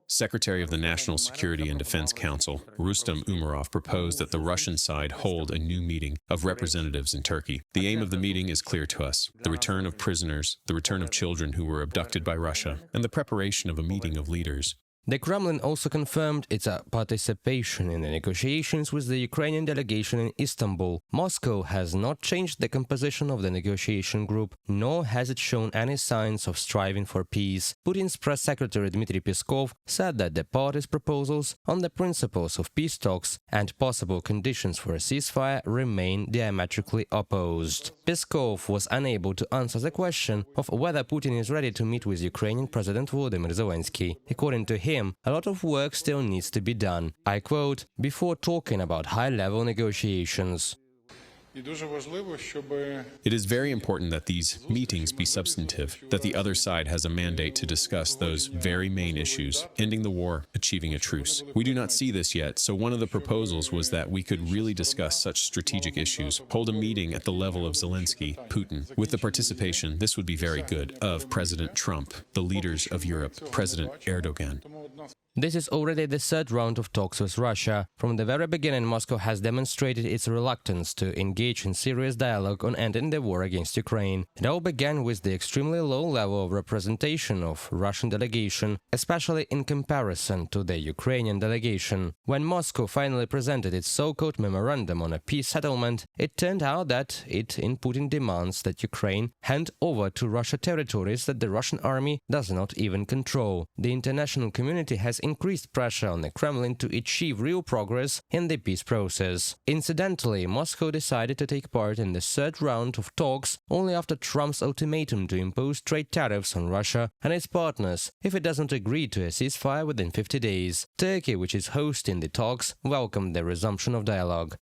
Secretary of the National Security and Defense Council, Rustam Umarov, proposed that the Russian side hold a new meeting of representatives in Turkey. The aim of the meeting is clear to us: the return of prisoners, the return of children who were abducted by Russia, and the preparation of a meeting of leaders. The Kremlin also confirmed its participation in the negotiations with the Ukrainian delegation in Istanbul. Moscow has not changed the composition of the negotiation group, nor has it shown any signs of striving for peace. Putin's press secretary Dmitry Peskov said that the parties' proposals on the principles of peace talks and possible conditions for a ceasefire remain diametrically opposed. Peskov was unable to answer the question of whether Putin is ready to meet with Ukrainian President Volodymyr Zelensky. According to him, a lot of work still needs to be done. I quote, "before talking about high-level negotiations." It is very important that these meetings be substantive, that the other side has a mandate to discuss those very main issues: ending the war, achieving a truce. We do not see this yet, so one of the proposals was that we could really discuss such strategic issues, hold a meeting at the level of Zelensky, Putin. With the participation, this would be very good, of President Trump, the leaders of Europe, President Erdogan. This is already the third round of talks with Russia. From the very beginning, Moscow has demonstrated its reluctance to engage in serious dialogue on ending the war against Ukraine. It all began with the extremely low level of representation of Russian delegation, especially in comparison to the Ukrainian delegation. When Moscow finally presented its so-called memorandum on a peace settlement, it turned out that it inputting demands that Ukraine hand over to Russia territories that the Russian army does not even control. The international community has increased pressure on the Kremlin to achieve real progress in the peace process. Incidentally, Moscow decided to take part in the third round of talks only after Trump's ultimatum to impose trade tariffs on Russia and its partners if it doesn't agree to a ceasefire within 50 days. Turkey, which is hosting the talks, welcomed the resumption of dialogue.